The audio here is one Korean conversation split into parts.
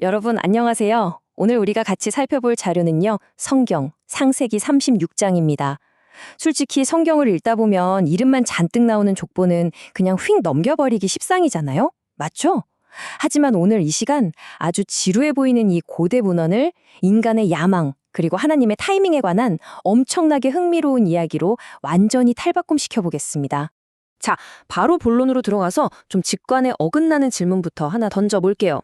여러분 안녕하세요. 오늘 우리가 같이 살펴볼 자료는요. 성경 창세기 36장입니다. 솔직히 성경을 읽다 보면 이름만 잔뜩 나오는 족보는 그냥 휙 넘겨버리기 십상이잖아요. 맞죠? 하지만 오늘 이 시간 아주 지루해 보이는 이 고대 문헌을 인간의 야망 그리고 하나님의 타이밍에 관한 엄청나게 흥미로운 이야기로 완전히 탈바꿈시켜 보겠습니다. 자, 바로 본론으로 들어가서 좀 직관에 어긋나는 질문부터 하나 던져볼게요.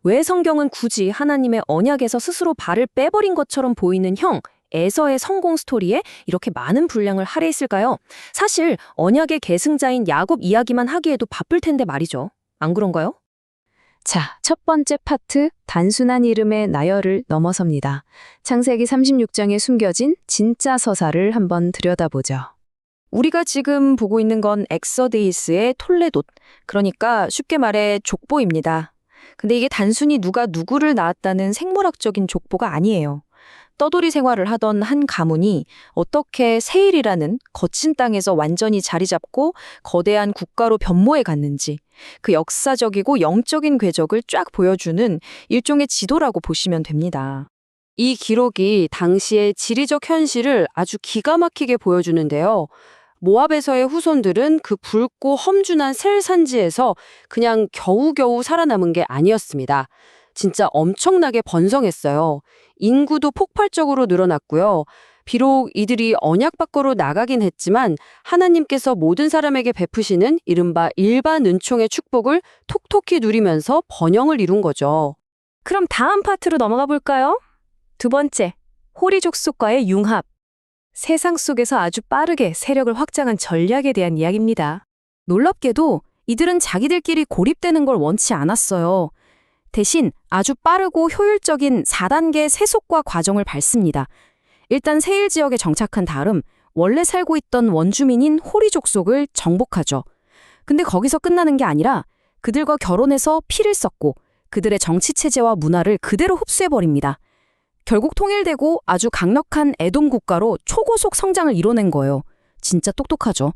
왜 성경은 굳이 하나님의 언약에서 스스로 발을 빼버린 것처럼 보이는 에서의 성공 스토리에 이렇게 많은 분량을 할애했을까요? 사실 언약의 계승자인 야곱 이야기만 하기에도 바쁠 텐데 말이죠. 안 그런가요? 자, 첫 번째 파트, 단순한 이름의 나열을 넘어섭니다. 창세기 36장에 숨겨진 진짜 서사를 한번 들여다보죠. 우리가 지금 보고 있는 건 엑서데이스의 톨레돗, 그러니까 쉽게 말해 족보입니다. 근데 이게 단순히 누가 누구를 낳았다는 생물학적인 족보가 아니에요. 떠돌이 생활을 하던 한 가문이 어떻게 세일이라는 거친 땅에서 완전히 자리 잡고 거대한 국가로 변모해 갔는지 그 역사적이고 영적인 궤적을 쫙 보여주는 일종의 지도라고 보시면 됩니다. 이 기록이 당시의 지리적 현실을 아주 기가 막히게 보여주는데요. 모압에서의 후손들은 그 붉고 험준한 셀 산지에서 그냥 겨우겨우 살아남은 게 아니었습니다. 진짜 엄청나게 번성했어요. 인구도 폭발적으로 늘어났고요. 비록 이들이 언약 밖으로 나가긴 했지만 하나님께서 모든 사람에게 베푸시는 이른바 일반 은총의 축복을 톡톡히 누리면서 번영을 이룬 거죠. 그럼 다음 파트로 넘어가 볼까요? 두 번째, 호리 족속과의 융합. 세상 속에서 아주 빠르게 세력을 확장한 전략에 대한 이야기입니다. 놀랍게도 이들은 자기들끼리 고립되는 걸 원치 않았어요. 대신 아주 빠르고 효율적인 4단계 세속화 과정을 밟습니다. 일단 세일 지역에 정착한 다음 원래 살고 있던 원주민인 호리 족속을 정복하죠. 근데 거기서 끝나는 게 아니라 그들과 결혼해서 피를 섞고 그들의 정치 체제와 문화를 그대로 흡수해버립니다. 결국 통일되고 아주 강력한 에돔 국가로 초고속 성장을 이뤄낸 거예요. 진짜 똑똑하죠.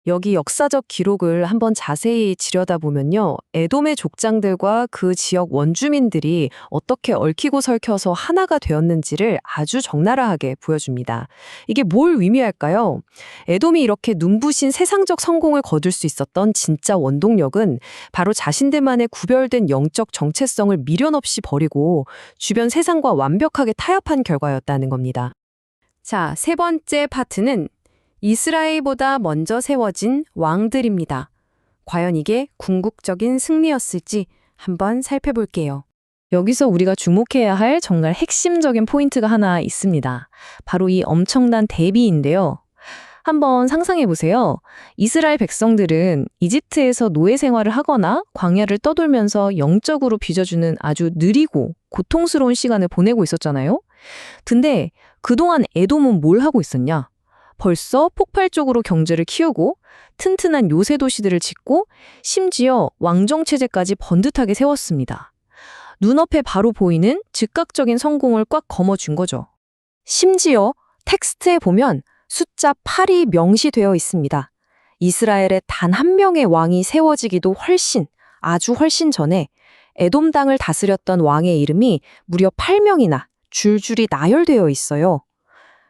여기 역사적 기록을 한번 자세히 들여다보면요. 에돔의 족장들과 그 지역 원주민들이 어떻게 얽히고 설켜서 하나가 되었는지를 아주 적나라하게 보여줍니다. 이게 뭘 의미할까요? 에돔이 이렇게 눈부신 세상적 성공을 거둘 수 있었던 진짜 원동력은 바로 자신들만의 구별된 영적 정체성을 미련 없이 버리고 주변 세상과 완벽하게 타협한 결과였다는 겁니다. 자, 세 번째 파트는 이스라엘보다 먼저 세워진 왕들입니다. 과연 이게 궁극적인 승리였을지 한번 살펴볼게요. 여기서 우리가 주목해야 할 정말 핵심적인 포인트가 하나 있습니다. 바로 이 엄청난 대비인데요. 한번 상상해 보세요. 이스라엘 백성들은 이집트에서 노예 생활을 하거나 광야를 떠돌면서 영적으로 빚어주는 아주 느리고 고통스러운 시간을 보내고 있었잖아요. 근데 그동안 에돔은 뭘 하고 있었냐? 벌써 폭발적으로 경제를 키우고 튼튼한 요새 도시들을 짓고 심지어 왕정체제까지 번듯하게 세웠습니다. 눈앞에 바로 보이는 즉각적인 성공을 꽉 거머쥔 거죠. 심지어 텍스트에 보면 숫자 8이 명시되어 있습니다. 이스라엘에 단 한 명의 왕이 세워지기도 아주 훨씬 전에 에돔 땅을 다스렸던 왕의 이름이 무려 8명이나 줄줄이 나열되어 있어요.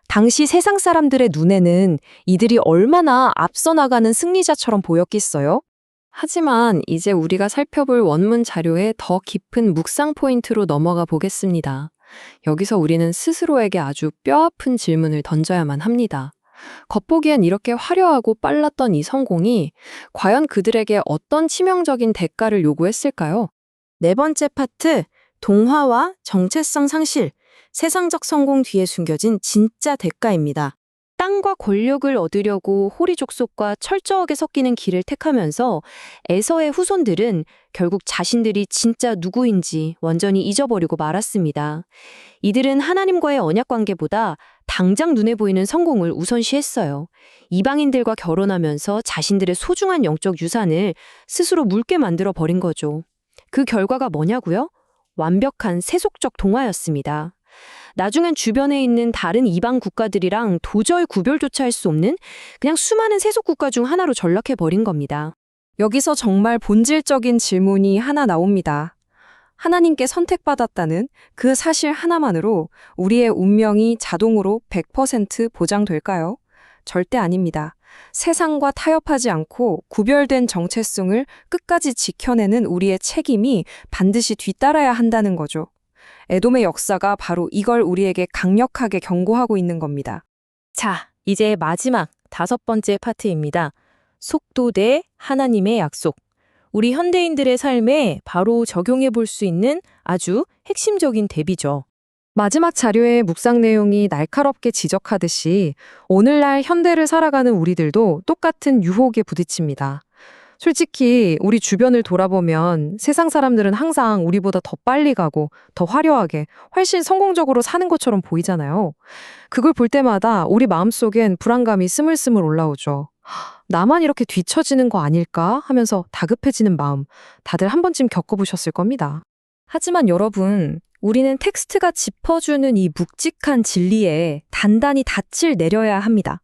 당시 세상 사람들의 눈에는 이들이 얼마나 앞서 나가는 승리자처럼 보였겠어요? 하지만 이제 우리가 살펴볼 원문 자료의 더 깊은 묵상 포인트로 넘어가 보겠습니다. 여기서 우리는 스스로에게 아주 뼈아픈 질문을 던져야만 합니다. 겉보기엔 이렇게 화려하고 빨랐던 이 성공이 과연 그들에게 어떤 치명적인 대가를 요구했을까요? 네 번째 파트, 동화와 정체성 상실. 세상적 성공 뒤에 숨겨진 진짜 대가입니다. 땅과 권력을 얻으려고 호리 족속과 철저하게 섞이는 길을 택하면서 에서의 후손들은 결국 자신들이 진짜 누구인지 완전히 잊어버리고 말았습니다. 이들은 하나님과의 언약 관계보다 당장 눈에 보이는 성공을 우선시했어요. 이방인들과 결혼하면서 자신들의 소중한 영적 유산을 스스로 묽게 만들어 버린 거죠. 그 결과가 뭐냐고요? 완벽한 세속적 동화였습니다. 나중엔 주변에 있는 다른 이방 국가들이랑 도저히 구별조차 할 수 없는 그냥 수많은 세속 국가 중 하나로 전락해버린 겁니다. 여기서 정말 본질적인 질문이 하나 나옵니다. 하나님께 선택받았다는 그 사실 하나만으로 우리의 운명이 자동으로 100% 보장될까요? 절대 아닙니다. 세상과 타협하지 않고 구별된 정체성을 끝까지 지켜내는 우리의 책임이 반드시 뒤따라야 한다는 거죠. 에돔의 역사가 바로 이걸 우리에게 강력하게 경고하고 있는 겁니다. 자, 이제 마지막 5번째 파트입니다. 속도 대 하나님의 약속. 우리 현대인들의 삶에 바로 적용해 볼 수 있는 아주 핵심적인 대비죠. 마지막 자료의 묵상 내용이 날카롭게 지적하듯이 오늘날 현대를 살아가는 우리들도 똑같은 유혹에 부딪힙니다. 솔직히 우리 주변을 돌아보면 세상 사람들은 항상 우리보다 더 빨리 가고 더 화려하게 훨씬 성공적으로 사는 것처럼 보이잖아요. 그걸 볼 때마다 우리 마음속엔 불안감이 스물스물 올라오죠. 나만 이렇게 뒤처지는 거 아닐까 하면서 다급해지는 마음, 다들 한 번쯤 겪어보셨을 겁니다. 하지만 여러분, 우리는 텍스트가 짚어주는 이 묵직한 진리에 단단히 닻을 내려야 합니다.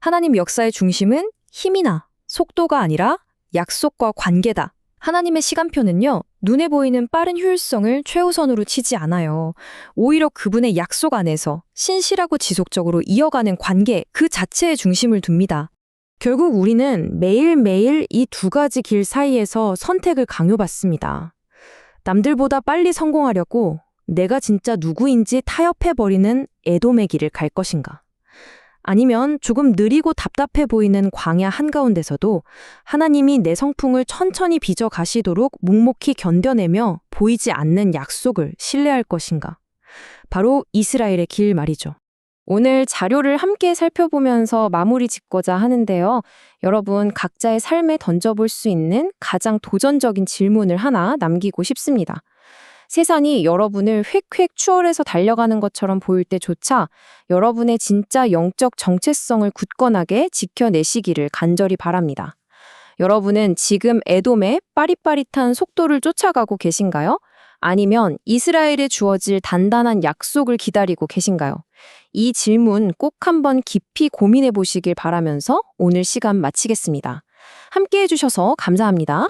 하나님 역사의 중심은 힘이나 속도가 아니라 약속과 관계다. 하나님의 시간표는요, 눈에 보이는 빠른 효율성을 최우선으로 치지 않아요. 오히려 그분의 약속 안에서 신실하고 지속적으로 이어가는 관계 그 자체에 중심을 둡니다. 결국 우리는 매일매일 이 두 가지 길 사이에서 선택을 강요받습니다. 남들보다 빨리 성공하려고 내가 진짜 누구인지 타협해버리는 에돔의 길을 갈 것인가? 아니면 조금 느리고 답답해 보이는 광야 한가운데서도 하나님이 내 성풍을 천천히 빚어 가시도록 묵묵히 견뎌내며 보이지 않는 약속을 신뢰할 것인가? 바로 이스라엘의 길 말이죠. 오늘 자료를 함께 살펴보면서 마무리 짓고자 하는데요. 여러분 각자의 삶에 던져볼 수 있는 가장 도전적인 질문을 하나 남기고 싶습니다. 세상이 여러분을 획획 추월해서 달려가는 것처럼 보일 때조차 여러분의 진짜 영적 정체성을 굳건하게 지켜내시기를 간절히 바랍니다. 여러분은 지금 에돔의 빠릿빠릿한 속도를 쫓아가고 계신가요? 아니면 이스라엘에 주어질 단단한 약속을 기다리고 계신가요? 이 질문 꼭 한번 깊이 고민해 보시길 바라면서 오늘 시간 마치겠습니다. 함께 해주셔서 감사합니다.